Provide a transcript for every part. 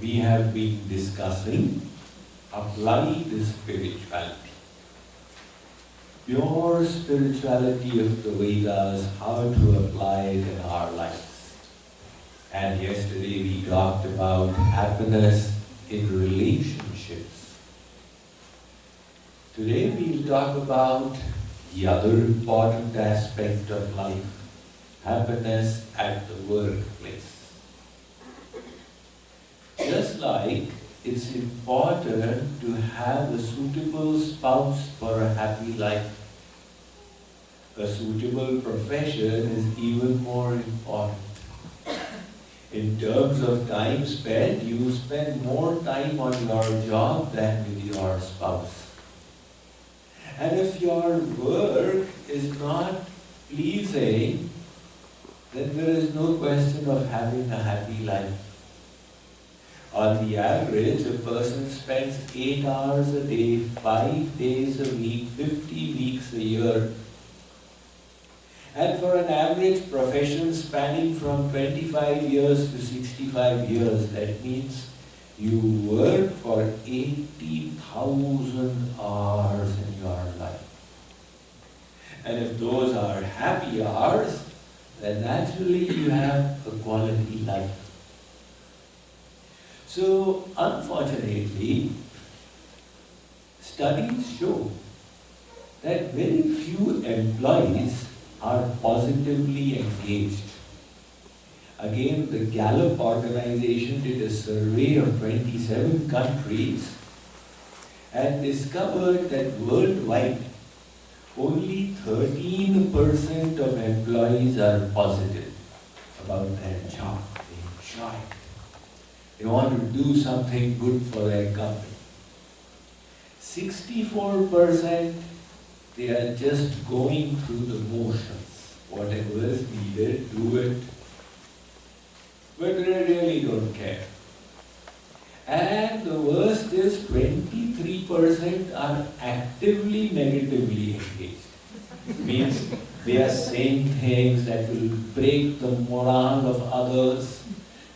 we have been discussing apply the spirituality. Pure spirituality of the Vedas, how to apply it in our lives. And yesterday we talked about happiness in relationships. Today we'll talk about the other important aspect of life, happiness at the workplace. Just like it's important to have a suitable spouse for a happy life, a suitable profession is even more important. In terms of time spent, you spend more time on your job than with your spouse. And if your work is not pleasing, then there is no question of having a happy life. On the average, a person spends 8 hours a day, 5 days a week, 50 weeks a year. And for an average profession spanning from 25 years to 65 years, that means you work for 80,000 hours in your life. And if those are happy hours, then naturally you have a quality life. So, unfortunately, studies show that very few employees are positively engaged. Again, the Gallup organization did a survey of 27 countries and discovered that worldwide, only 13% of employees are positive about their job. They enjoy it. They want to do something good for their company. 64%, they are just going through the motions. Whatever is needed, do it. But they really don't care. And the worst is 23% are actively negatively engaged. Means they are saying things that will break the morale of others.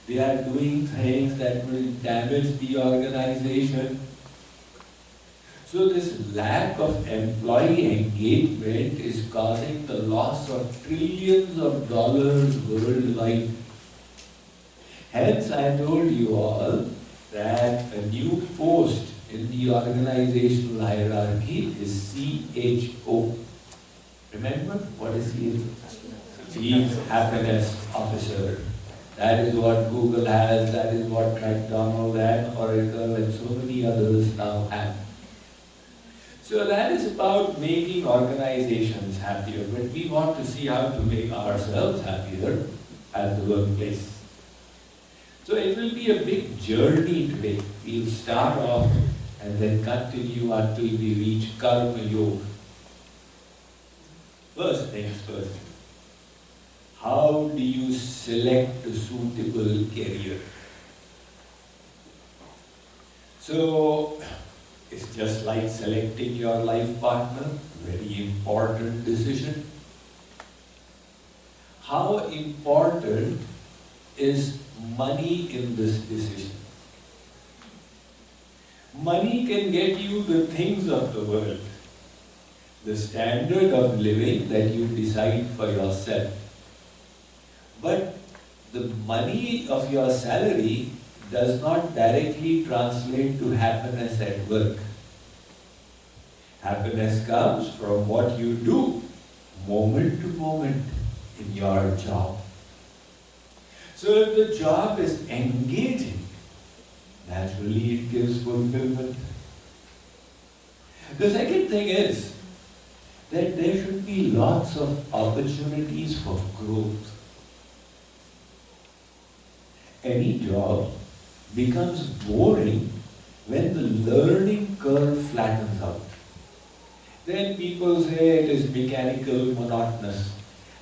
They are doing things that will damage the organization. So this lack of employee engagement is causing the loss of trillions of dollars worldwide. Hence, I told you all that a new post in the organizational hierarchy is CHO. Remember, what is CHO? Chief Happiness Officer. That is what Google has, that is what McDonald's and Oracle and so many others now have. So that is about making organizations happier, but we want to see how to make ourselves happier at the workplace. So it will be a big journey today. We'll start off and then continue until we reach Karma Yoga. First things first. How do you select a suitable career? So, it's just like selecting your life partner, very important decision. How important is money in this decision? Money can get you the things of the world, the standard of living that you decide for yourself. But the money of your salary does not directly translate to happiness at work. Happiness comes from what you do, moment to moment, in your job. So if the job is engaging, naturally it gives fulfillment. The second thing is that there should be lots of opportunities for growth. Any job becomes boring when the learning curve flattens out. Then people say it is mechanical, monotonous.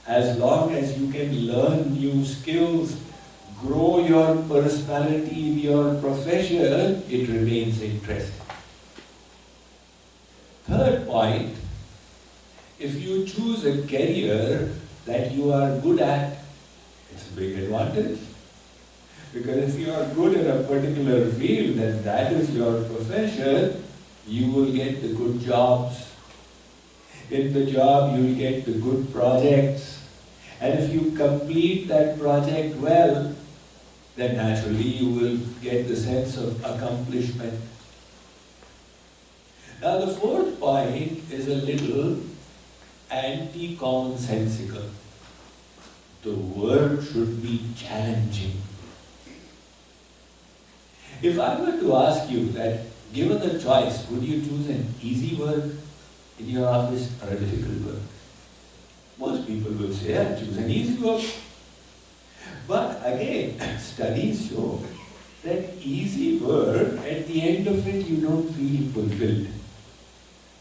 As long as you can learn new skills, grow your personality in your profession, it remains interesting. Third point, if you choose a career that you are good at, it's a big advantage. Because if you are good in a particular field and that is your profession, you will get the good jobs. In the job, you will get the good projects. And if you complete that project well, then naturally you will get the sense of accomplishment. Now the fourth point is a little anti-commonsensical. The work should be challenging. If I were to ask you that, given the choice, would you choose an easy work in your office or a difficult work? Most people will say, I choose an easy work. But again, studies show that easy work, at the end of it, you don't feel fulfilled.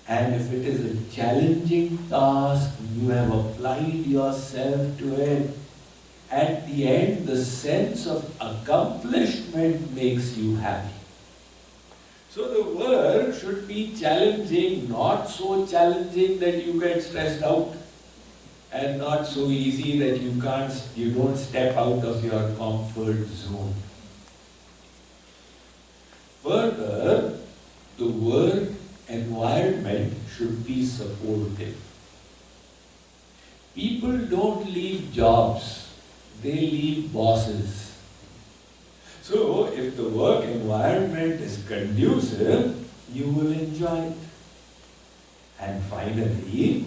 And if it is a challenging task, you have applied yourself to it, at the end, the sense of accomplishment makes you happy. So the work should be challenging, not so challenging that you get stressed out, and not so easy that you don't step out of your comfort zone. Further, the work environment should be supportive. People don't leave jobs, they leave bosses. So, if the work environment is conducive, you will enjoy it. And finally,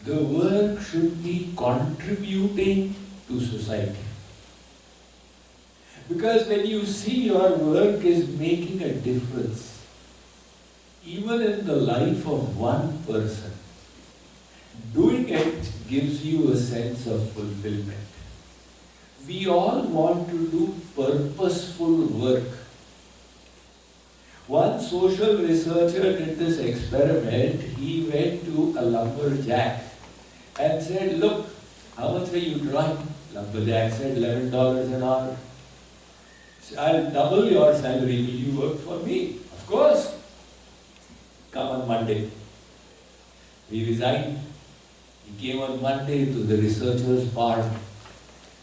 the work should be contributing to society. Because when you see your work is making a difference, even in the life of one person, doing it gives you a sense of fulfillment. We all want to do purposeful work. One social researcher did this experiment. He went to a lumberjack and said, look, how much are you drawing? Lumberjack said, $11 an hour. He said, I'll double your salary. Will you work for me? Of course. Come on Monday. He resigned. He came on Monday to the researcher's farm.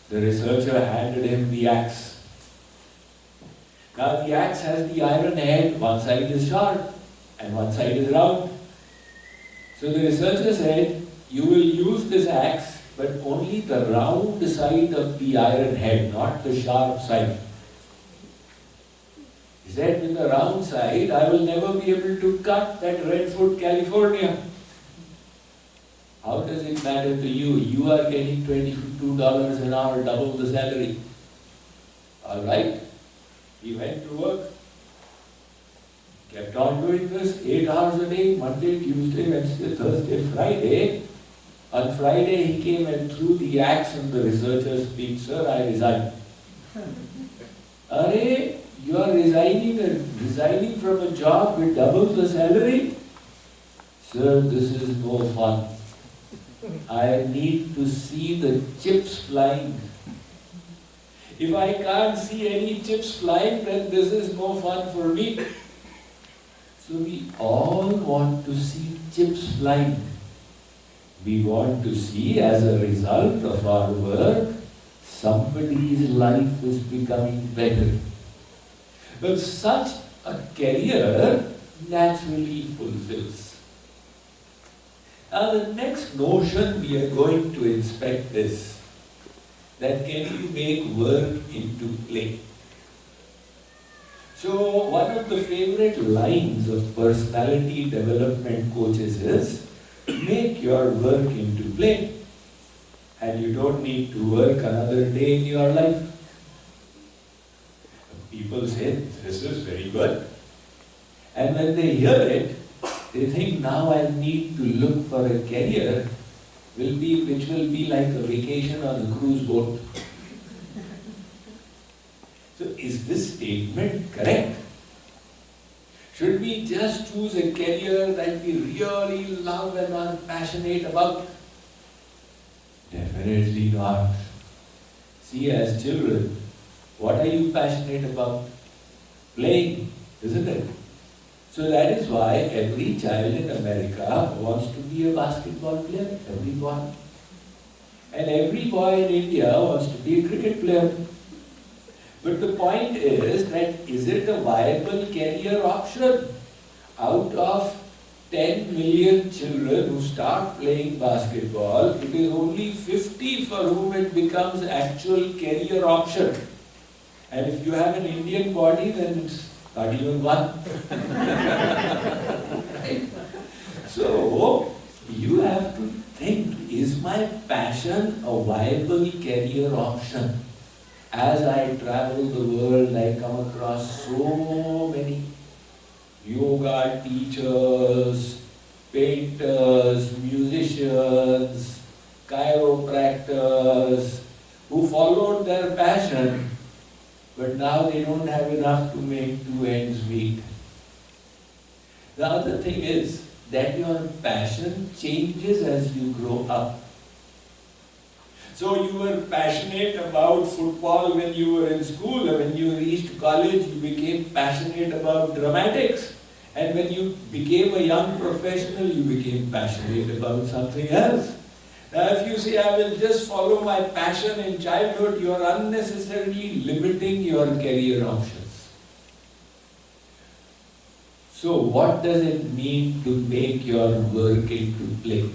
The researcher handed him the axe. Now the axe has the iron head, one side is sharp and one side is round. So the researcher said, you will use this axe, but only the round side of the iron head, not the sharp side. He said, with the round side, I will never be able to cut that Redwood, California. How does it matter to you? You are getting $22 an hour, double the salary. All right. He went to work. Kept on doing this 8 hours a day, Monday, Tuesday, Wednesday, Thursday, Friday. On Friday, he came and threw the axe on the researcher's feet. Sir, I resign. Arey, you are resigning from a job with double the salary? Sir, this is no fun. I need to see the chips flying. If I can't see any chips flying, then this is no fun for me. So we all want to see chips flying. We want to see, as a result of our work, somebody's life is becoming better. But such a career naturally fulfills. Now the next notion we are going to inspect is that can you make work into play? So one of the favorite lines of personality development coaches is, make your work into play and you don't need to work another day in your life. People say, this is very good. And when they hear it, they think now I need to look for a career which will be like a vacation on a cruise boat. So is this statement correct? Should we just choose a career that we really love and are passionate about? Definitely not. See, as children, what are you passionate about? Playing, isn't it? So that is why every child in America wants to be a basketball player, every boy. And every boy in India wants to be a cricket player. But the point is that is it a viable career option? Out of 10 million children who start playing basketball, it is only 50 for whom it becomes actual career option. And if you have an Indian body, then it's not even one. Right? So, you have to think, is my passion a viable career option? As I travel the world, I come across so many yoga teachers, painters, musicians, chiropractors, who followed their passion, but now they don't have enough to make two ends meet. The other thing is that your passion changes as you grow up. So you were passionate about football when you were in school, and when you reached college, you became passionate about dramatics. And when you became a young professional, you became passionate about something else. Now, if you say, I will just follow my passion in childhood, you are unnecessarily limiting your career options. So, what does it mean to make your work into play?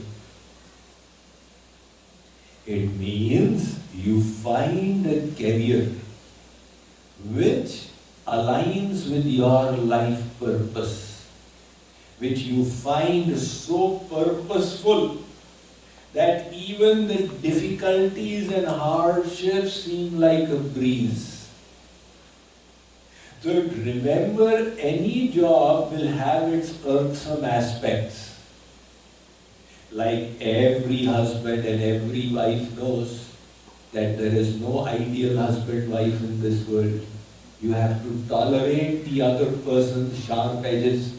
It means you find a career which aligns with your life purpose, which you find so purposeful that even the difficulties and hardships seem like a breeze. So remember, any job will have its irksome aspects. Like every husband and every wife knows that there is no ideal husband-wife in this world. You have to tolerate the other person's sharp edges.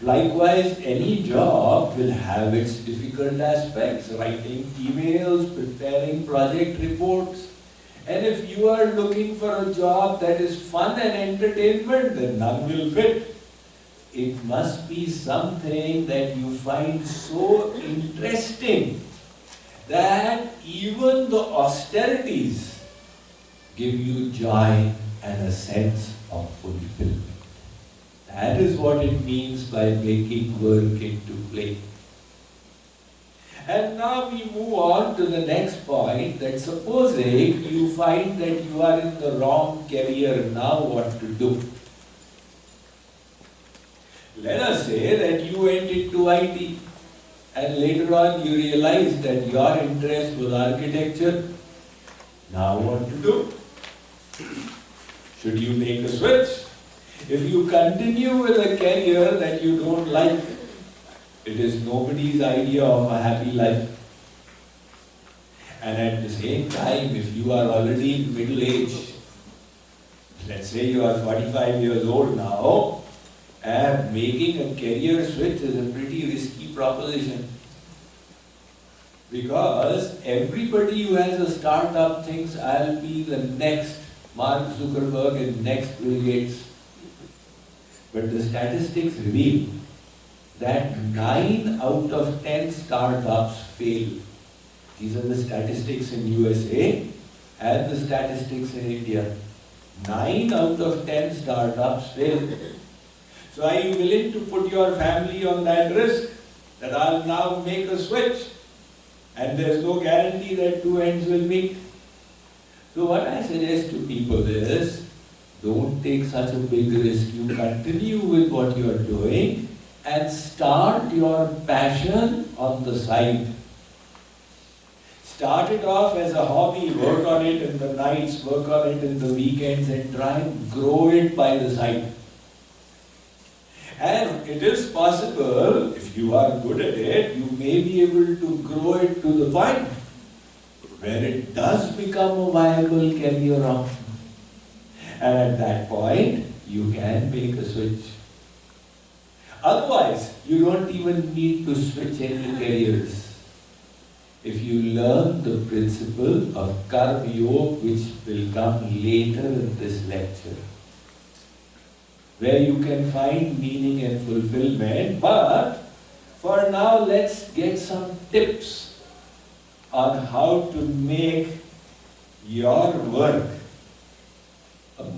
Likewise, any job will have its difficult aspects, writing emails, preparing project reports. And if you are looking for a job that is fun and entertainment, then none will fit. It must be something that you find so interesting that even the austerities give you joy and a sense of fulfillment. That is what it means by making work into play. And now we move on to the next point, that supposing you find that you are in the wrong career, now what to do? Let us say that you went into IT and later on you realized that your interest was architecture. Now what to do? Should you make a switch? If you continue with a career that you don't like, it is nobody's idea of a happy life. And at the same time, if you are already in middle age, let's say you are 45 years old now, and making a career switch is a pretty risky proposition. Because everybody who has a startup thinks, I'll be the next Mark Zuckerberg and next Bill Gates. But the statistics reveal that 9 out of 10 startups fail. These are the statistics in USA and the statistics in India. 9 out of 10 startups fail. So are you willing to put your family on that risk? That I'll now make a switch and there's no guarantee that two ends will meet. So what I suggest to people is, don't take such a big risk. You continue with what you are doing and start your passion on the side. Start it off as a hobby, work on it in the nights, work on it in the weekends, and try and grow it by the side. And it is possible, if you are good at it, you may be able to grow it to the point where it does become a viable career option. And at that point, you can make a switch. Otherwise, you don't even need to switch any careers. If you learn the principle of Karma Yoga, which will come later in this lecture, where you can find meaning and fulfillment, but for now let's get some tips on how to make your work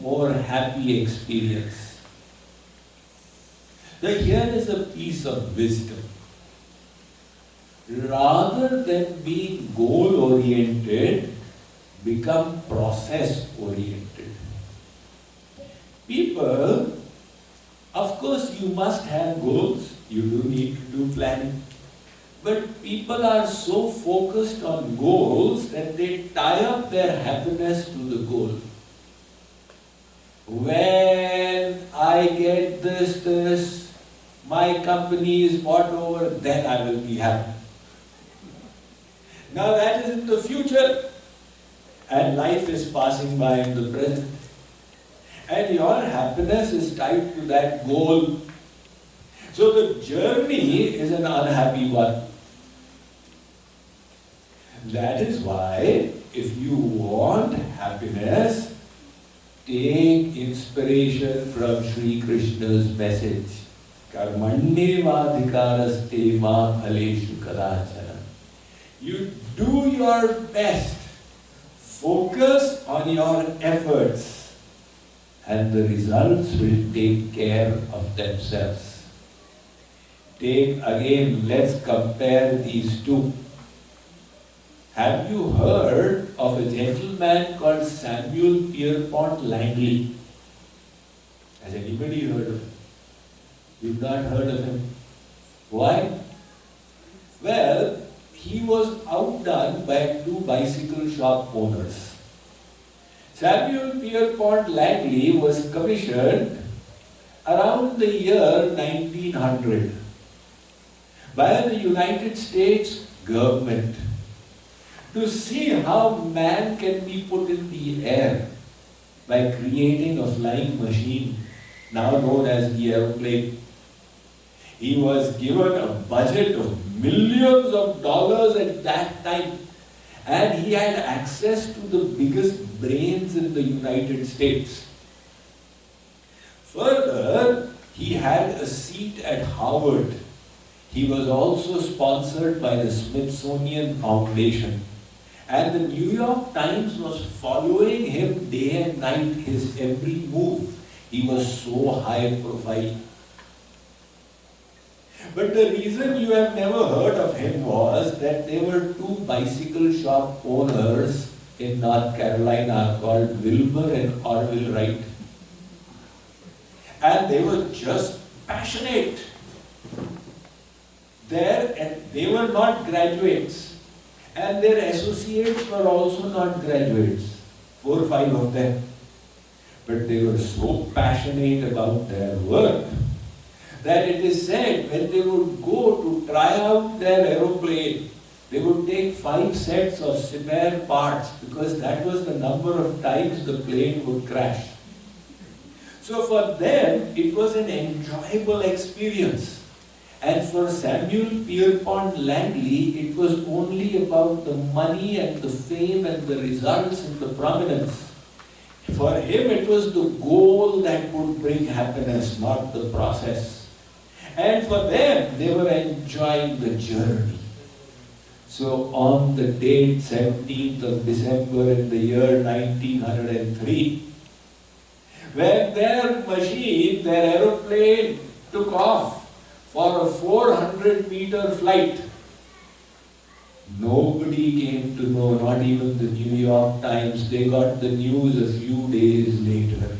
more happy experience. Now here is a piece of wisdom. Rather than being goal-oriented, become process-oriented. People, of course you must have goals, you do need to do planning. But people are so focused on goals that they tie up their happiness to the goal. When I get this, my company is bought over, then I will be happy. Now that is in the future, and life is passing by in the present. And your happiness is tied to that goal. So the journey is an unhappy one. That is why, if you want happiness, take inspiration from Sri Krishna's message. Karmanyevadhikaraste ma phaleshu kadachana. You do your best. Focus on your efforts, and the results will take care of themselves. Let's compare these two. Have you heard of a gentleman called Samuel Pierpont Langley? Has anybody heard of him? You've not heard of him. Why? Well, he was outdone by two bicycle shop owners. Samuel Pierpont Langley was commissioned around the year 1900 by the United States government to see how man can be put in the air by creating a flying machine, now known as the aeroplane. He was given a budget of millions of dollars at that time, and he had access to the biggest brains in the United States. Further, he had a seat at Harvard. He was also sponsored by the Smithsonian Foundation. And the New York Times was following him day and night, his every move. He was so high profile. But the reason you have never heard of him was that there were two bicycle shop owners in North Carolina called Wilbur and Orville Wright. And they were just passionate. And they were not graduates. And their associates were also not graduates, 4 or 5 of them. But they were so passionate about their work that it is said when they would go to try out their aeroplane, they would take 5 sets of spare parts because that was the number of times the plane would crash. So for them, it was an enjoyable experience. And for Samuel Pierpont Langley, it was only about the money and the fame and the results and the prominence. For him, it was the goal that would bring happiness, not the process. And for them, they were enjoying the journey. So on the date 17th of December in the year 1903, when their machine, their aeroplane took off for a 400-meter flight, nobody came to know, not even the New York Times. They got the news a few days later.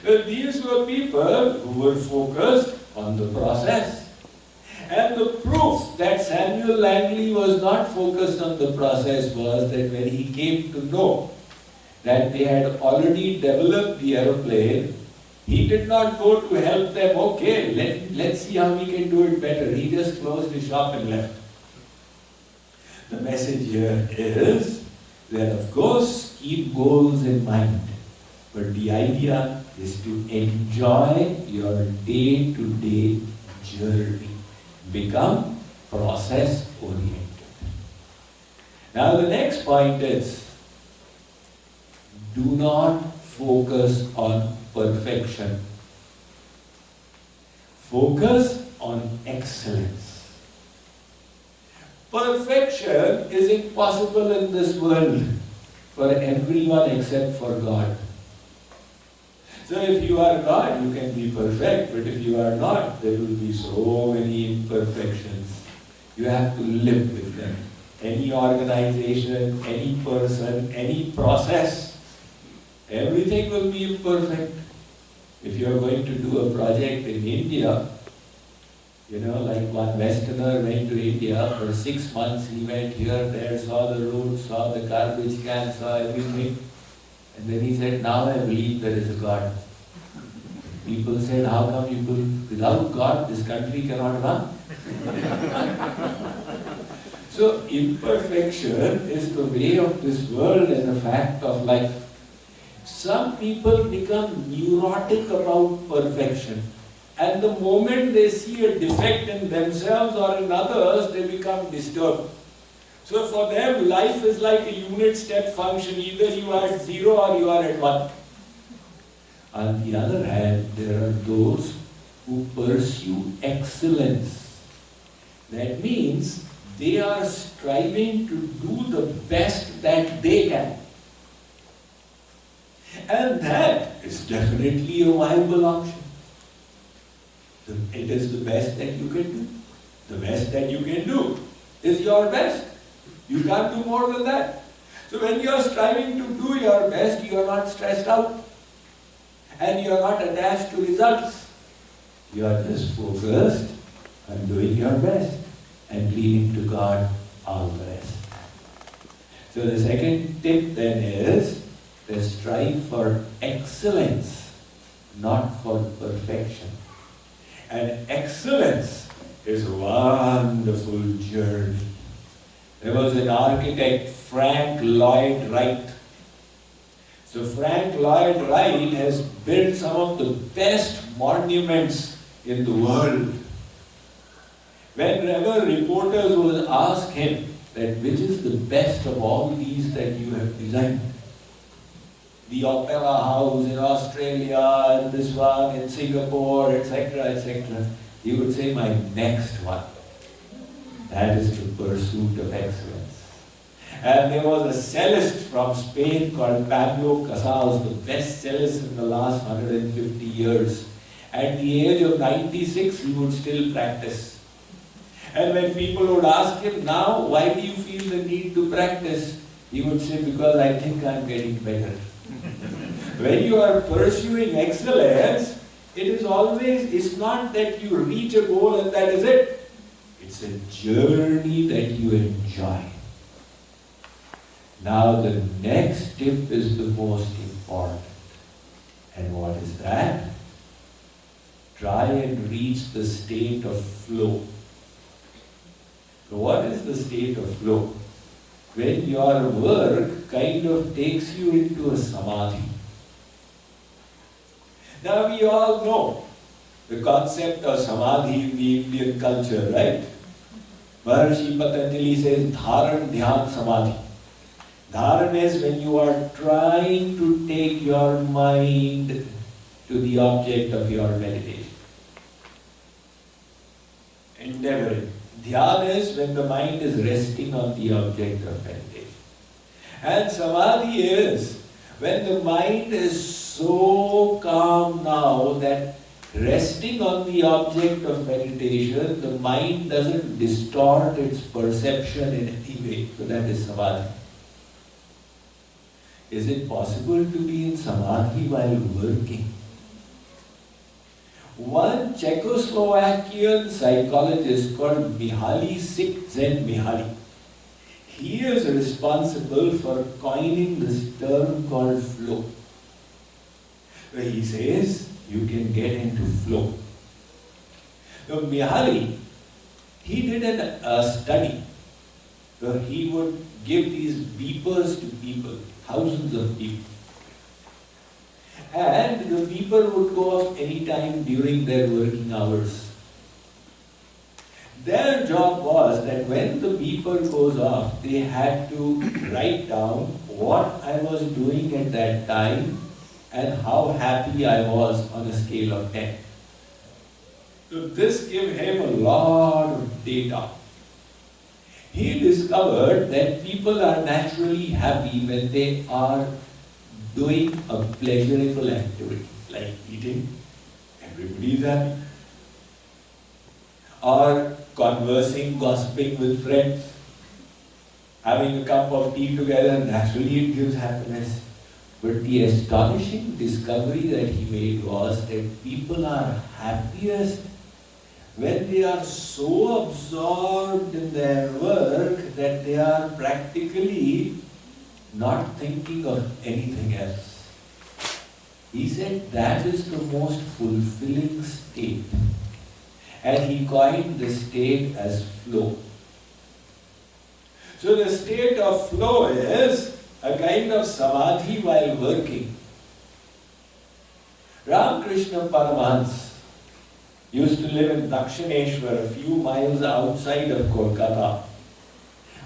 These were people who were focused on the process. And the proof that Samuel Langley was not focused on the process was that when he came to know that they had already developed the aeroplane, he did not go to help them, okay, let's see how we can do it better. He just closed his shop and left. The message here is that, of course, keep goals in mind. But the idea is to enjoy your day-to-day journey. Become process-oriented. Now the next point is, do not focus on perfection. Focus on excellence. Perfection is impossible in this world for everyone except for God. So if you are God, you can be perfect, but if you are not, there will be so many imperfections. You have to live with them. Any organization, any person, any process, everything will be imperfect. If you are going to do a project in India, like one Westerner went to India for 6 months, he went here, there, saw the roads, saw the garbage cans, saw everything. And then he said, now I believe there is a God. People said, how come without God, this country cannot run? So imperfection is the way of this world and the fact of life. Some people become neurotic about perfection. And the moment they see a defect in themselves or in others, they become disturbed. So for them, life is like a unit step function. Either you are at 0 or you are at 1. On the other hand, there are those who pursue excellence. That means they are striving to do the best that they can. And that is definitely a viable option. It is the best that you can do. The best that you can do is your best. You can't do more than that. So when you are striving to do your best, you are not stressed out. And you are not attached to results. You are just focused on doing your best and leaving to God all the rest. So the second tip then is to strive for excellence, not for perfection. And excellence is a wonderful journey. There was an architect, Frank Lloyd Wright. So Frank Lloyd Wright has built some of the best monuments in the world. Whenever reporters will ask him that which is the best of all these that you have designed, the Opera House in Australia, and this one in Singapore, etc., he would say, my next one. That is the pursuit of excellence. And there was a cellist from Spain called Pablo Casals, the best cellist in the last 150 years. At the age of 96, he would still practice. And when people would ask him, now, why do you feel the need to practice? He would say, because I think I'm getting better. When you are pursuing excellence, it's not that you reach a goal and that is it. It's a journey that you enjoy. Now the next tip is the most important. And what is that? Try and reach the state of flow. So what is the state of flow? When your work kind of takes you into a samadhi. Now we all know the concept of samadhi in the Indian culture, right? Maharishi Patanjali says, Dharan Dhyan Samadhi. Dharan is when you are trying to take your mind to the object of your meditation. Endeavoring. Dhyan is when the mind is resting on the object of meditation. And samadhi is when the mind is so calm now that resting on the object of meditation, the mind doesn't distort its perception in any way. So that is samadhi. Is it possible to be in samadhi while working? One Czechoslovakian psychologist called Mihaly Csikszentmihalyi, he is responsible for coining this term called flow. Where he says, you can get into flow. Now Mihaly, he did a study where he would give these beepers to people, thousands of people. And the beeper would go off any time during their working hours. Their job was that when the beeper goes off, they had to write down what I was doing at that time and how happy I was on a scale of 10. So this gave him a lot of data. He discovered that people are naturally happy when they are doing a pleasurable activity, like eating, everybody is happy. Or conversing, gossiping with friends, having a cup of tea together, naturally it gives happiness. But the astonishing discovery that he made was that people are happiest when they are so absorbed in their work that they are practically not thinking of anything else. He said that is the most fulfilling state. And he coined the state as flow. So the state of flow is a kind of samadhi while working. Ramakrishna Paramahansa used to live in Dakshineshwar, a few miles outside of Kolkata.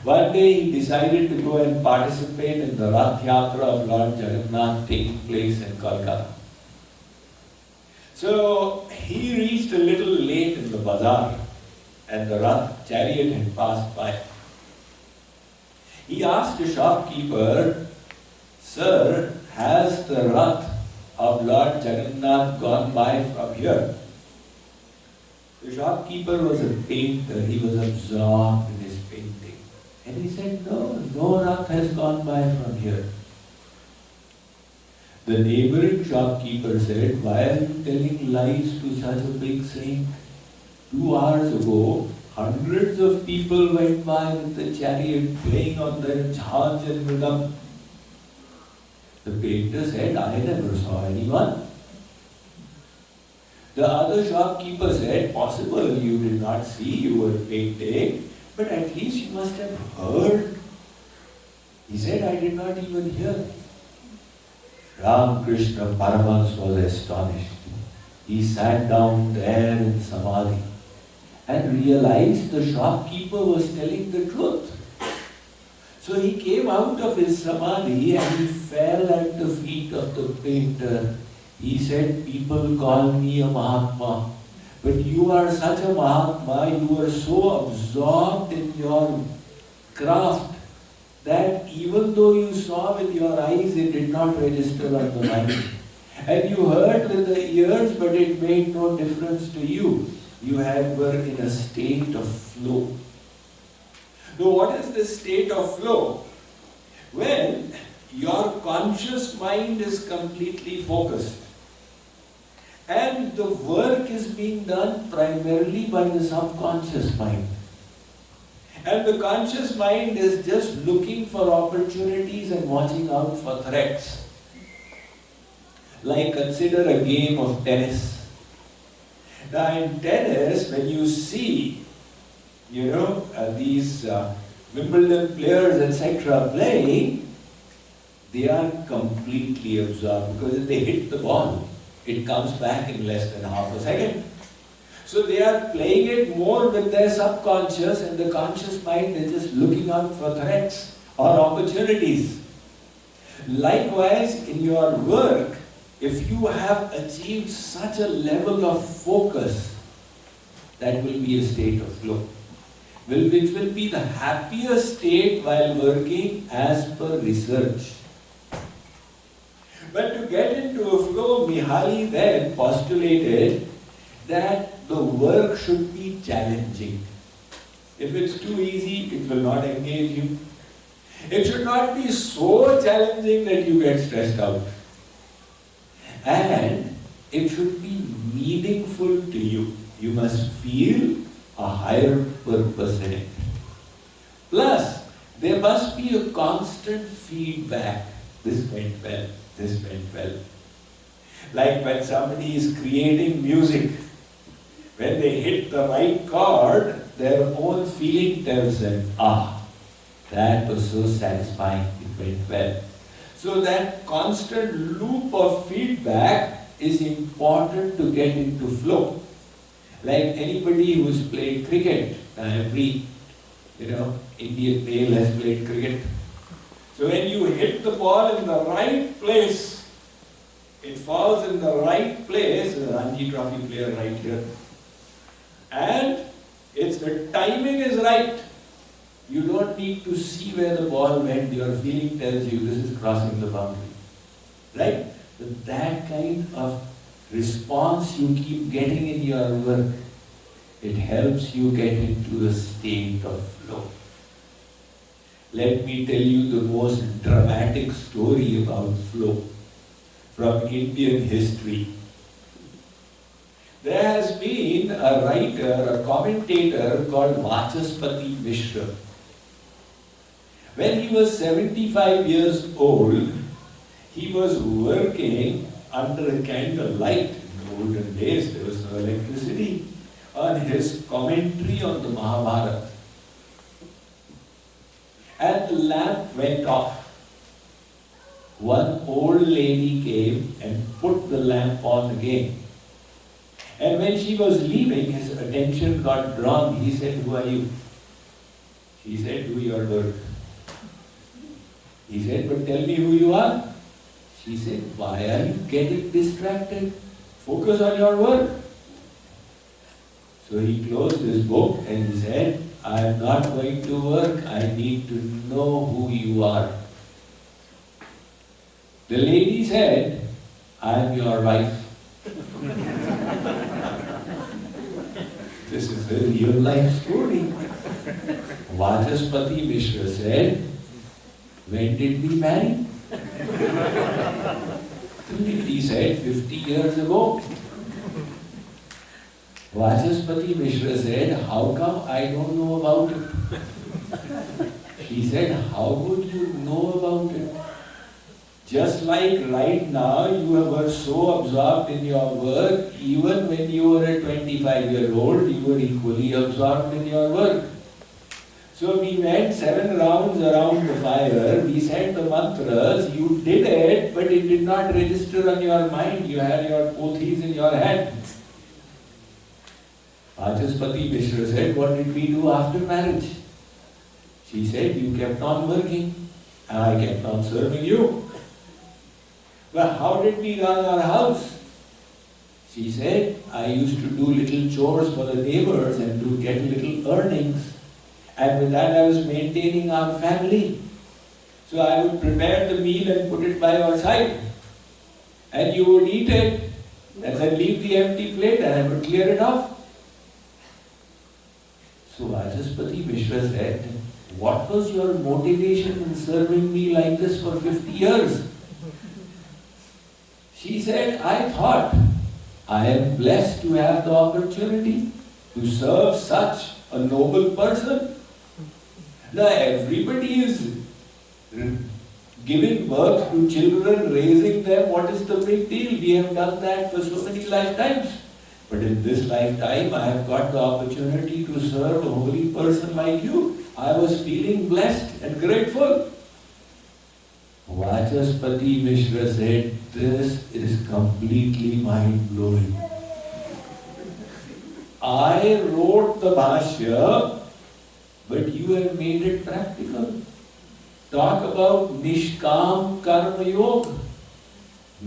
One day he decided to go and participate in the Rath Yatra of Lord Jagannath taking place in Kolkata. So he reached a little late in the bazaar and the Rath chariot had passed by. He asked the shopkeeper, "Sir, has the Rath of Lord Jagannath gone by from here?" The shopkeeper was a painter, he was absorbed in his painting. And he said, no Rath has gone by from here. The neighboring shopkeeper said, "Why are you telling lies to such a big saint? 2 hours ago, hundreds of people went by with the chariot playing on their jhanj and mridam." The painter said, "I never saw anyone." The other shopkeeper said, "Possible you did not see, you were painting, but at least you must have heard." He said, "I did not even hear." Ramakrishna Paramahansa was astonished. He sat down there in samadhi and realized the shopkeeper was telling the truth. So he came out of his samadhi and he fell at the feet of the painter. He said, "People call me a Mahatma, but you are such a Mahatma, you are so absorbed in your craft that even though you saw with your eyes, it did not register on the mind. And you heard with the ears, but it made no difference to you. You were in a state of flow." Now, what is this state of flow? When your conscious mind is completely focused and the work is being done primarily by the subconscious mind. And the conscious mind is just looking for opportunities and watching out for threats. Like consider a game of tennis. Now in tennis, when you see, these Wimbledon players, etc. playing, they are completely absorbed because if they hit the ball, it comes back in less than half a second. So they are playing it more with their subconscious and the conscious mind is just looking out for threats or opportunities. Likewise, in your work, if you have achieved such a level of focus, that will be a state of flow, which will be the happiest state while working as per research. But to get into a flow, Mihaly then postulated that the work should be challenging. If it's too easy, it will not engage you. It should not be so challenging that you get stressed out. And it should be meaningful to you. You must feel a higher purpose in it. Plus, there must be a constant feedback. This went well, this went well. Like when somebody is creating music, when they hit the right chord, their own feeling tells them, that was so satisfying, it went well. So that constant loop of feedback is important to get into flow. Like anybody who's played cricket, every Indian male has played cricket. So when you hit the ball in the right place, it falls in the right place, the Ranji Trophy player right here, and the timing is right. You don't need to see where the ball went, your feeling tells you this is crossing the boundary. Right? So that kind of response you keep getting in your work, it helps you get into a state of flow. Let me tell you the most dramatic story about flow from Indian history. There has been a writer, a commentator called Vachaspati Mishra. When he was 75 years old, he was working under a candlelight. In the olden days, there was no electricity, on his commentary on the Mahabharata. And the lamp went off. One old lady came and put the lamp on again. And when she was leaving, his attention got drawn. He said, "Who are you?" She said, "Do your work." He said, "But tell me who you are." She said, "Why are you getting distracted? Focus on your work." So he closed his book and he said, "I am not going to work. I need to know who you are." The lady said, "I am your wife." This is a real life story. Vachaspati Mishra said, "When did we marry?" The lady said, 50 years ago. Vachaspati Mishra said, "How come I don't know about it?" She said, "How would you know about it? Just like right now, you were so absorbed in your work, even when you were a 25-year-old, you were equally absorbed in your work. So we went 7 rounds around the fire, we said the mantras, you did it, but it did not register on your mind. You had your pothis in your hands." Vachaspati Mishra said, "What did we do after marriage?" She said, "You kept on working, and I kept on serving you." "Well, how did we run our house?" She said, "I used to do little chores for the neighbors and to get little earnings. And with that I was maintaining our family. So I would prepare the meal and put it by your side. And you would eat it and then leave the empty plate and I would clear it off." So Vachaspati Mishra said, "What was your motivation in serving me like this for 50 years?" She said, "I thought I am blessed to have the opportunity to serve such a noble person. Now everybody is giving birth to children, raising them. What is the big deal? We have done that for so many lifetimes. But in this lifetime, I have got the opportunity to serve a holy person like you. I was feeling blessed and grateful." Vachaspati Mishra said, "This is completely mind-blowing. I wrote the Bhashya, but you have made it practical. Talk about Nishkam Karma Yoga.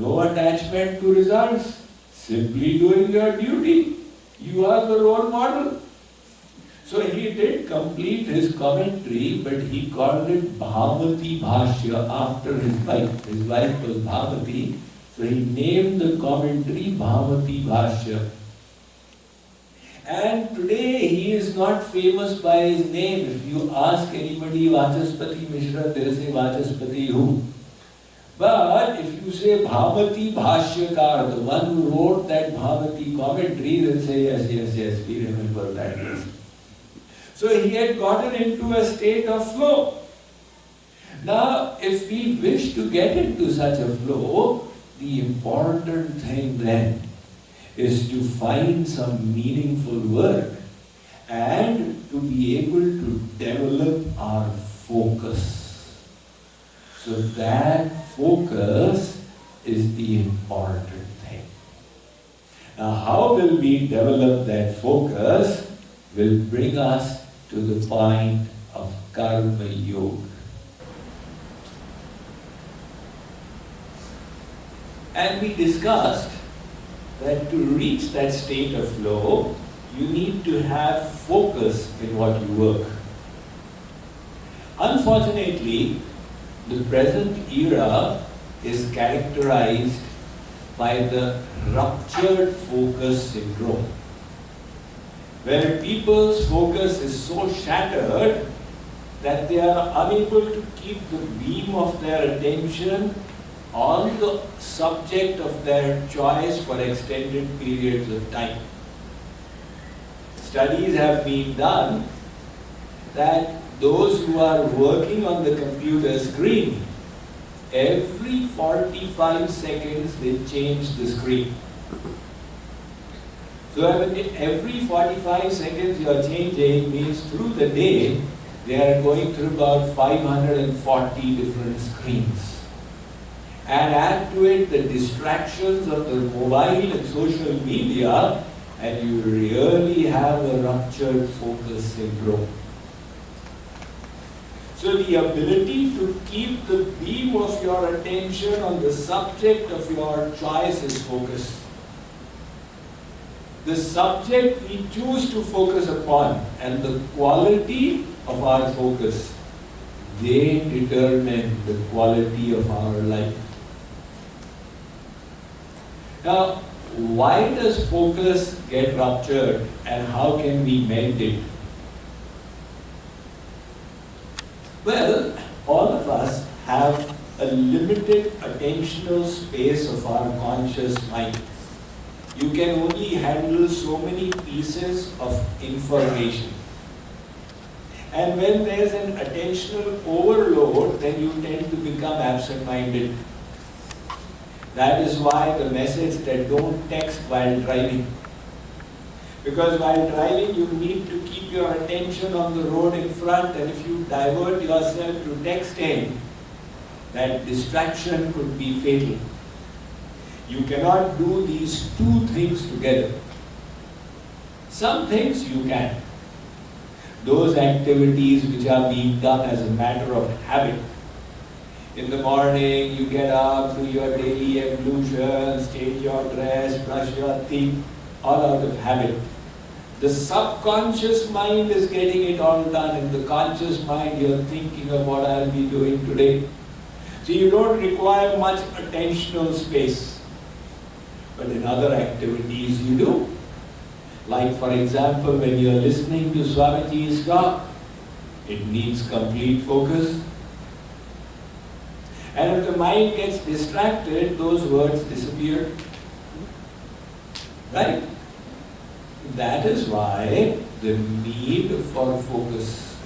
No attachment to results. Simply doing your duty. You are the role model." So he did complete his commentary, but he called it Bhavati Bhashya after his wife. His wife was Bhavati, so he named the commentary Bhavati Bhashya. And today he is not famous by his name. If you ask anybody Vachaspati Mishra, they'll say Vachaspati who? But if you say Bhavati Bhashyakar, the one who wrote that Bhavati commentary, they'll say yes, we remember that. Yes. So he had gotten into a state of flow. Now, if we wish to get into such a flow, the important thing then is to find some meaningful work and to be able to develop our focus. So that focus is the important thing. Now, how will we develop that focus will bring us to the point of Karma Yoga. And we discussed that to reach that state of flow, you need to have focus in what you work. Unfortunately, the present era is characterized by the ruptured focus syndrome, where people's focus is so shattered that they are unable to keep the beam of their attention on the subject of their choice for extended periods of time. Studies have been done that those who are working on the computer screen, every 45 seconds they change the screen. So every 45 seconds you are changing means through the day they are going through about 540 different screens. And add to it the distractions of the mobile and social media, and you really have a ruptured focus syndrome. So the ability to keep the beam of your attention on the subject of your choice is focus. The subject we choose to focus upon and the quality of our focus, they determine the quality of our life. Now, why does focus get ruptured and how can we mend it? Well, all of us have a limited attentional space of our conscious mind. You can only handle so many pieces of information. And when there's an attentional overload, then you tend to become absent-minded. That is why the message that don't text while driving. Because while driving, you need to keep your attention on the road in front, and if you divert yourself to texting, that distraction could be fatal. You cannot do these two things together. Some things you can. Those activities which are being done as a matter of habit. In the morning, you get up, do your daily ablutions, change your dress, brush your teeth, all out of habit. The subconscious mind is getting it all done. In the conscious mind, you're thinking of what I'll be doing today. So you don't require much attentional space. But in other activities, you do. Like, for example, when you're listening to Swamiji's talk, it needs complete focus. And if the mind gets distracted, those words disappear. Right? That is why the need for focus.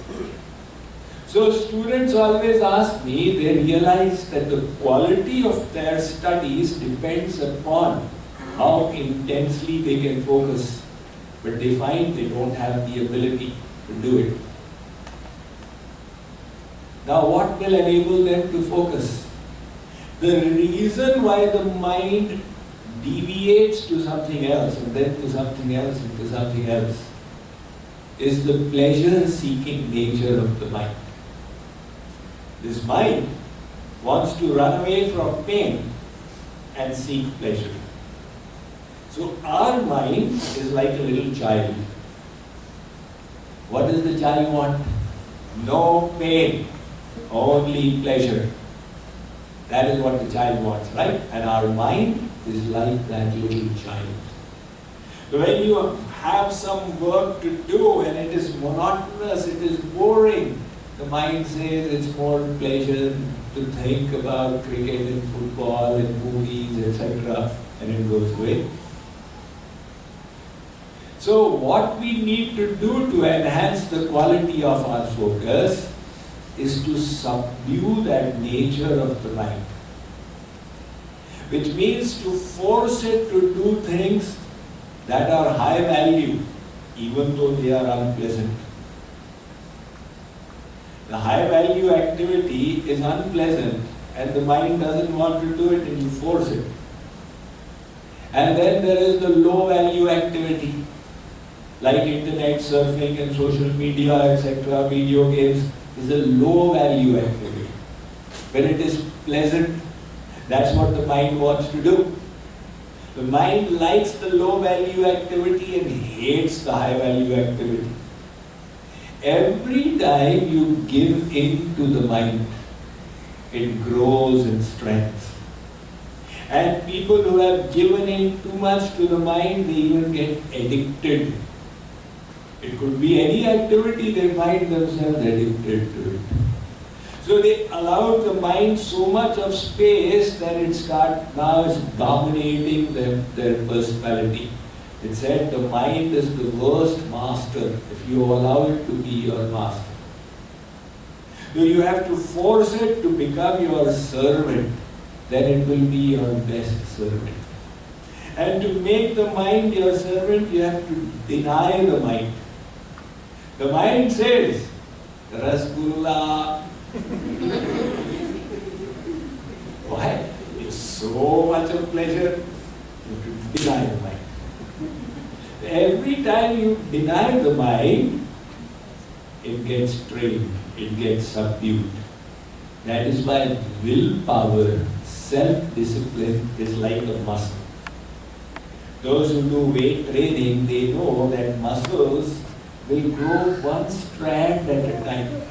So students always ask me, they realize that the quality of their studies depends upon how intensely they can focus. But they find they don't have the ability to do it. Now what will enable them to focus? The reason why the mind deviates to something else and then to something else and to something else is the pleasure-seeking nature of the mind. This mind wants to run away from pain and seek pleasure. So our mind is like a little child. What does the child want? No pain, only pleasure. That is what the child wants, right? And our mind is like that little child. So when you have some work to do and it is monotonous, it is boring, the mind says it's more pleasure to think about cricket and football and movies, etc. and it goes away. So what we need to do to enhance the quality of our focus is to subdue that nature of the mind. Which means to force it to do things that are high value, even though they are unpleasant. The high value activity is unpleasant and the mind doesn't want to do it and you force it. And then there is the low value activity, like internet surfing and social media, etc., video games, is a low value activity. When it is pleasant, that's what the mind wants to do. The mind likes the low value activity and hates the high value activity. Every time you give in to the mind, it grows in strength. And people who have given in too much to the mind, they even get addicted. It could be any activity, they find themselves addicted to it. So they allow the mind so much of space that now it's dominating their personality. It said the mind is the worst master if you allow it to be your master. So you have to force it to become your servant, then it will be your best servant. And to make the mind your servant, you have to deny the mind. The mind says, Rasgulla. Why? It's so much of pleasure. You have to deny the mind. Every time you deny the mind, it gets trained, it gets subdued. That is why willpower, self-discipline is like a muscle. Those who do weight training, they know that muscles will grow one strand at a time.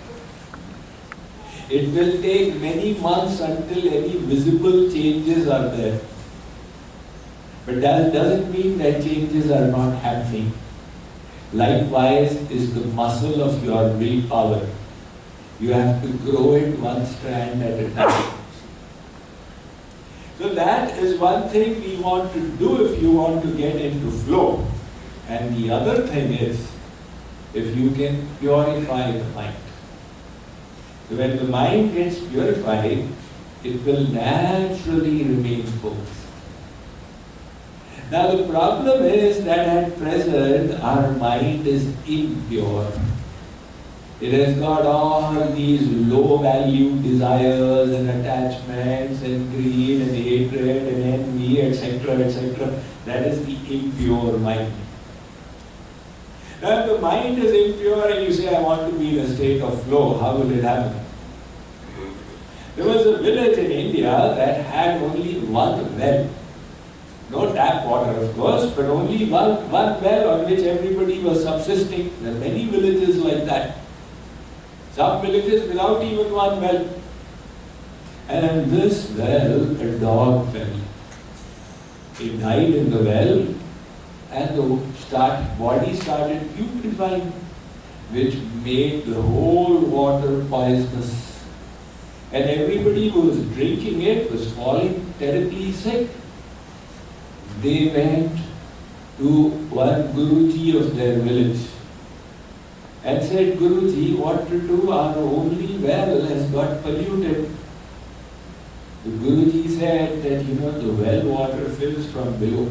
It will take many months until any visible changes are there. But that doesn't mean that changes are not happening. Likewise is the muscle of your willpower. You have to grow it one strand at a time. So that is one thing we want to do if you want to get into flow. And the other thing is, if you can purify the mind. So when the mind gets purified, it will naturally remain focused. Now the problem is that at present our mind is impure. It has got all these low value desires and attachments and greed and hatred and envy, etc., etc. That is the impure mind. Now if the mind is impure and you say, I want to be in a state of flow, how will it happen? There was a village in India that had only one well. No tap water, of course, but only one well on which everybody was subsisting. There are many villages like that. Some villages without even one well. And in this well, a dog fell. It died in the well, and the body started putrefying, which made the whole water poisonous. And everybody who was drinking it was falling terribly sick. They went to one Guruji of their village and said, Guruji, what to do? Our only well has got polluted. The Guruji said that, the well water fills from below.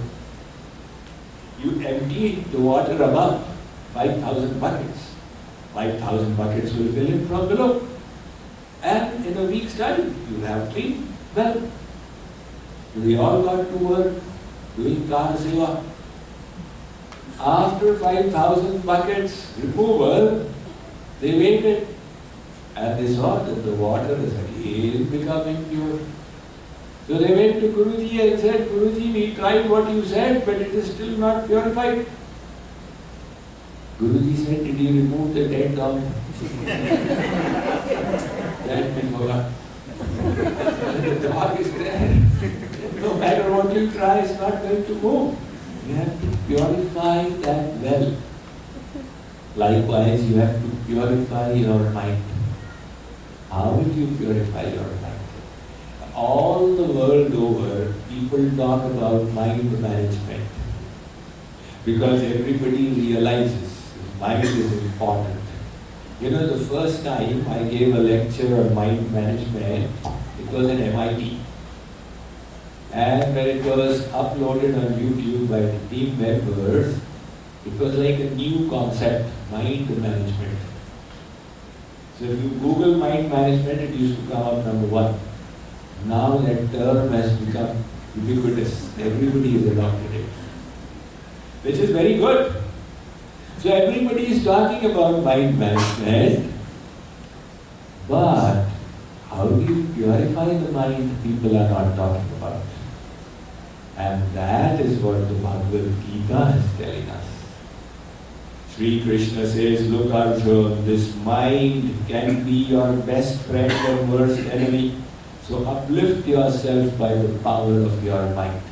You empty the water above, 5,000 buckets. 5,000 buckets will fill in from below. And in a week's time, you'll have clean well. We all got to work doing Kara Seva. After 5,000 buckets removal, they waited and they saw that the water is again becoming pure. So they went to Guruji and said, Guruji, we tried what you said, but it is still not purified. Guruji said, did you remove the dead dog? That we forgot. The dog is there. No matter what you try, it's not going to move. You have to purify that well. Likewise, you have to purify your mind. How will you purify your mind? All the world over, people talk about mind management because everybody realizes mind is important. The first time I gave a lecture on mind management, it was in MIT. And when it was uploaded on YouTube by the team members, it was like a new concept, mind management. So if you Google mind management, it used to come up number one. Now that term has become ubiquitous. Everybody has adopted it, which is very good. So everybody is talking about mind management, but how do you purify the mind? People are not talking about. And that is what the Bhagavad Gita is telling us. Sri Krishna says, look Arjuna, this mind can be your best friend or worst enemy. So uplift yourself by the power of your mind.